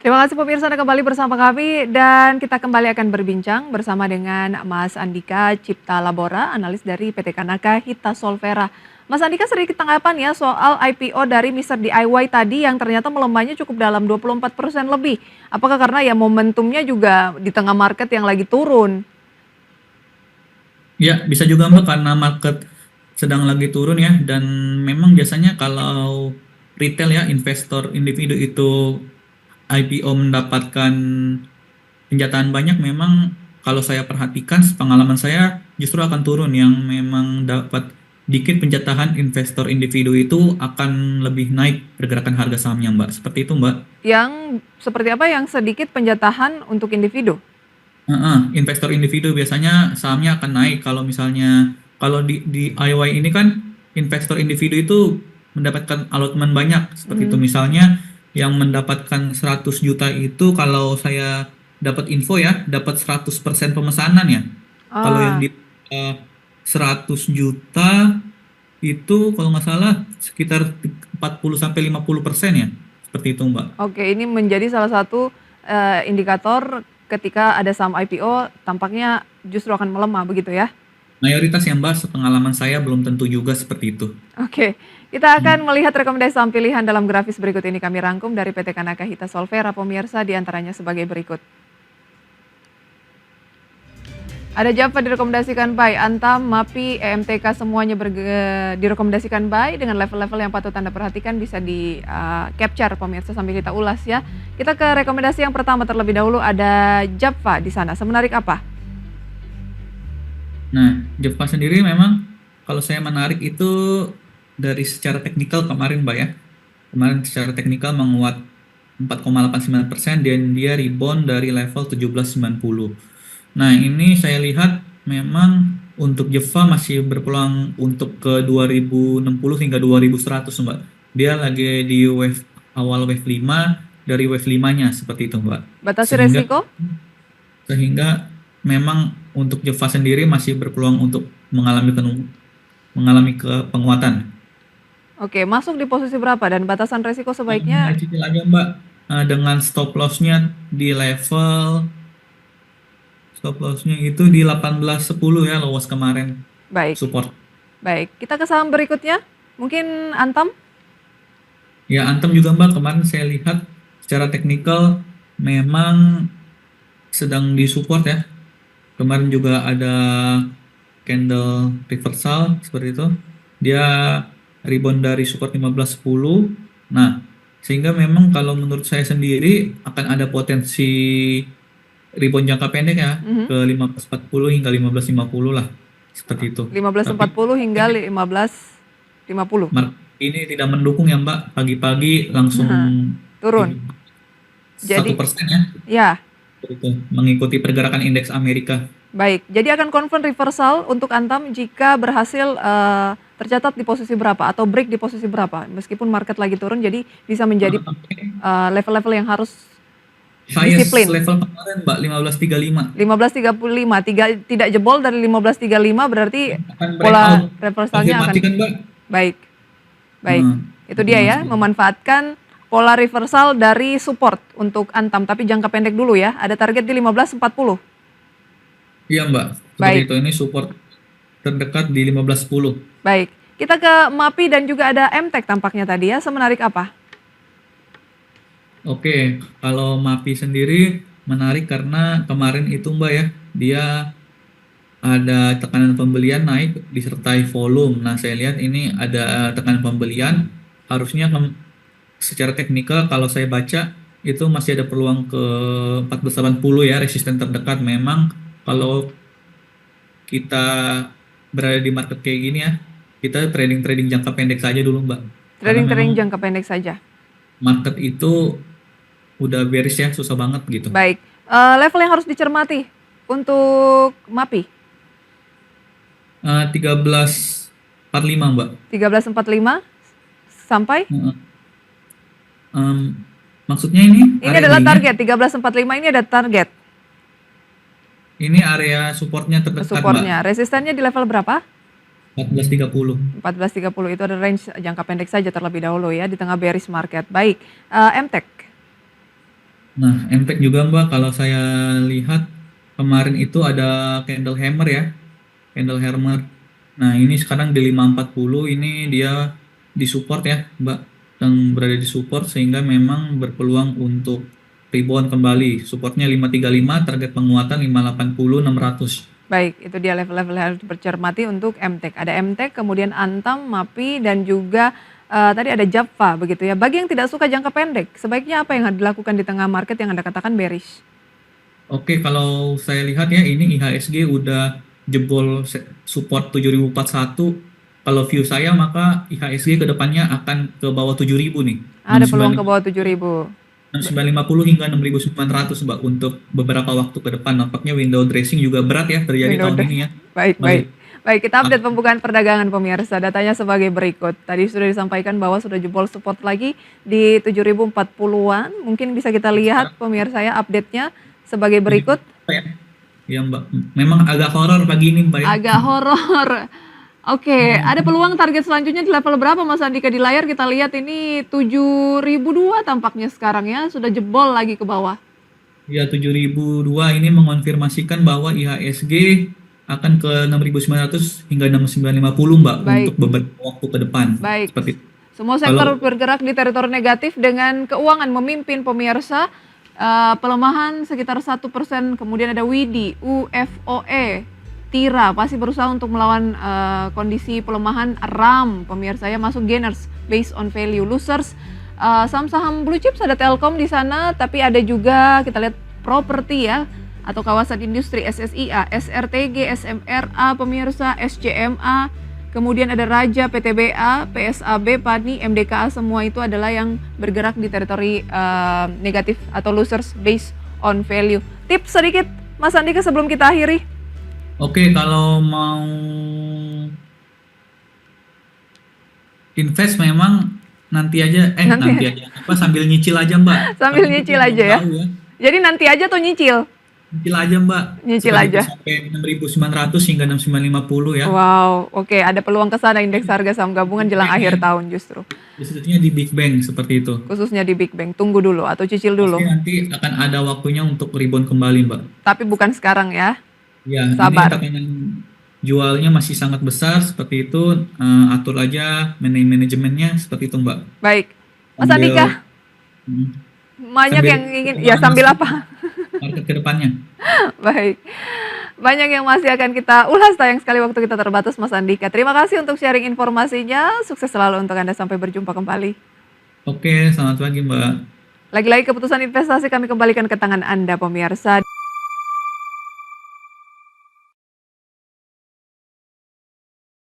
Terima kasih pemirsa Anda kembali bersama kami dan kita kembali akan berbincang bersama dengan Mas Andika Cipta Labora, analis dari PT Kanaka Hita Solvera. Mas Andika sedikit tanggapan ya soal IPO dari Mister DIY tadi yang ternyata melemahnya cukup dalam 24% lebih. Apakah karena ya momentumnya juga di tengah market yang lagi turun? Ya, bisa juga Mbak karena market sedang lagi turun ya dan memang biasanya kalau retail ya investor individu itu IPO mendapatkan penjataan banyak memang kalau saya perhatikan pengalaman saya justru akan turun yang memang dapat dikit penjatahan investor individu itu akan lebih naik pergerakan harga sahamnya Mbak. Seperti itu Mbak. Yang seperti apa yang sedikit penjatahan untuk individu? Heeh, investor individu biasanya sahamnya akan naik kalau misalnya kalau di DIY ini kan investor individu itu mendapatkan allotment banyak seperti itu Hmm. misalnya yang mendapatkan 100 juta itu kalau saya dapat info ya dapat 100% pemesanan ya kalau yang Ah, di 100 juta itu kalau nggak salah sekitar 40 sampai 50% ya seperti itu Mbak. oke, ini menjadi salah satu indikator ketika ada saham IPO tampaknya justru akan melemah begitu ya. Mayoritas yang Mbak sepengalaman saya belum tentu juga seperti itu. Oke, kita akan Hmm. melihat rekomendasi saham pilihan dalam grafis berikut ini kami rangkum dari PT Kanaka Hita Solvera pemirsa di antaranya sebagai berikut. Ada Java direkomendasikan buy, Antam, MAPI, EMTK semuanya direkomendasikan buy dengan level-level yang patut Anda perhatikan bisa di capture pemirsa sambil kita ulas ya. Kita ke rekomendasi yang pertama terlebih dahulu ada Java di sana. Semenarik apa? Nah, Jepang sendiri memang kalau saya menarik itu dari secara teknikal kemarin, Mbak ya. Kemarin secara teknikal menguat 4,89% dan dia rebound dari level 1790. Nah, ini saya lihat memang untuk Jeva masih berpeluang untuk ke 2060 hingga 2100, Mbak. Dia lagi di wave awal wave 5 dari wave 5-nya seperti itu, Mbak. Batasi Sehingga resiko? sehingga memang untuk Jeva sendiri masih berpeluang untuk mengalami penguatan. Oke, masuk di posisi berapa dan batasan resiko sebaiknya? Mulai cicil aja Mbak. Dengan stop lossnya itu di 1810 ya loss kemarin Baik, support. baik. Kita ke saham berikutnya. Mungkin Antam? Ya Antem juga Mbak kemarin saya lihat secara teknikal memang sedang disupport ya. Kemarin juga ada candle reversal seperti itu. Dia rebound dari support 1510. Nah, sehingga memang kalau menurut saya sendiri akan ada potensi rebound jangka pendek ya Mhm. ke 1540 hingga 1550 lah. Seperti itu. Tapi 15.40 hingga 15.50. ini tidak mendukung ya Mbak. Pagi-pagi langsung Turun. satu Jadi, persen ya. ya, Itu mengikuti pergerakan indeks Amerika. baik. Jadi akan confirm reversal untuk Antam jika berhasil tercatat di posisi berapa atau break di posisi berapa. Meskipun market lagi turun, jadi bisa menjadi level-level yang harus Highest disiplin. level kemarin Mbak 1535 15.35, tidak jebol dari 15.35 berarti akan breakout pola reversalnya konfirmasi akan kan Mbak. baik. Baik. Hmm, Itu dia ya, konfirmasi. memanfaatkan pola reversal dari support untuk Antam, tapi jangka pendek dulu ya. Ada target di 15.40. Iya Mbak, seperti Baik. itu. Ini support terdekat di 1510. Baik, kita ke MAPI dan juga ada MTEK tampaknya tadi ya, semenarik apa? Oke, kalau MAPI sendiri menarik karena kemarin itu Mbak ya, dia ada tekanan pembelian naik disertai volume. Nah, saya lihat ini ada tekanan pembelian. Harusnya secara teknikal kalau saya baca itu masih ada peluang ke 1480 ya, resisten terdekat. Memang kalau kita berada di market kayak gini ya, kita trading-trading jangka pendek saja dulu, Mbak. Karena memang Trading-trading jangka pendek saja. market itu udah bearish ya, susah banget gitu. Baik, level yang harus dicermati untuk MAPI 1345, Mbak. 13.45 sampai Heeh. Maksudnya ini ini area adalah belinya, target 13.45 ini ada target ini area supportnya terdekat, Mbak. supportnya. Resistennya di level berapa? 1430. 14.30 itu ada range jangka pendek saja terlebih dahulu ya di tengah bearish market. Baik, MTEK Nah, MTEK juga Mbak, kalau saya lihat kemarin itu ada candle hammer ya, candle hammer. Nah, ini sekarang di 540 ini dia disupport ya, Mbak, yang berada di support sehingga memang berpeluang untuk rebound kembali. Supportnya 535, target penguatan 580, 600. Baik, itu dia level-level yang harus dicermati untuk MTEK. Ada MTEK, kemudian Antam, MAPI, dan juga tadi ada Japfa begitu ya. Bagi yang tidak suka jangka pendek, sebaiknya apa yang harus dilakukan di tengah market yang Anda katakan bearish? Oke, kalau saya lihat ya ini IHSG udah jebol support 7041. Kalau view saya maka IHSG ke depannya akan ke bawah 7000 nih. Ada peluang ke bawah 7.000. 6950 hingga 6900 Mbak untuk beberapa waktu ke depan. Nampaknya window dressing juga berat ya terjadi Window tahun day. ini ya. Baik, baik. Baik. Baik, kita update pembukaan perdagangan pemirsa. Datanya sebagai berikut. Tadi sudah disampaikan bahwa sudah jebol support lagi di 7040-an. Mungkin bisa kita lihat pemirsa ya update-nya sebagai berikut. Ya, ya Mbak. Memang agak horor pagi ini Mbak ya. Agak horor. Oke, ada peluang target selanjutnya di level berapa Mas Andika? Di layar kita lihat ini 7002 tampaknya sekarang ya, sudah jebol lagi ke bawah. Ya 7002 ini mengonfirmasikan bahwa IHSG akan ke 6900 hingga 6950 Mbak Baik, untuk beberapa waktu ke depan. baik. Seperti itu. Semua Kalau sektor bergerak di teritori negatif dengan keuangan memimpin pemirsa. Pelemahan sekitar 1%, kemudian ada WIDI, UFOE, TIRA masih berusaha untuk melawan kondisi pelemahan. RAM pemirsa ya masuk gainers based on value. Losers saham-saham blue chips ada Telkom di sana, tapi ada juga kita lihat properti ya atau kawasan industri SSIA, SRTG, SMRA pemirsa, SCMA, kemudian ada Raja, PTBA, PSAB, PANI, MDKA, semua itu adalah yang bergerak di teritori negatif atau losers based on value. Tips sedikit Mas Andika sebelum kita akhiri. oke, kalau mau invest memang Nanti nanti aja apa sambil nyicil aja Mbak. sambil Karena kita nyicil belum aja ya. tahu ya. Jadi nanti aja tuh nyicil. Nyicil aja Mbak. Nyicil Sekalipun aja. sampai 6900 hingga 6950 ya. Wow, oke, ada peluang ke sana indeks harga saham gabungan jelang Bank ya. akhir tahun justru. Khususnya di Big Bang seperti itu. Khususnya di Big Bang. Tunggu dulu atau cicil Pasti dulu. nanti akan ada waktunya untuk rebound kembali Mbak. Tapi bukan sekarang ya. Ya, ini Sabar. tekanan jualnya masih sangat besar seperti itu. Atur aja manajemennya seperti itu Mbak. Baik. Mas Sambil Andika, mm, banyak sambil yang ingin ya perkembangan sambil masuk apa? market ke depannya. Baik. Banyak yang masih akan kita ulas, sayang sekali waktu kita terbatas Mas Andika. Terima kasih untuk sharing informasinya. Sukses selalu untuk Anda, sampai berjumpa kembali. Oke, selamat pagi Mbak. Lagi-lagi keputusan investasi kami kembalikan ke tangan Anda pemirsa.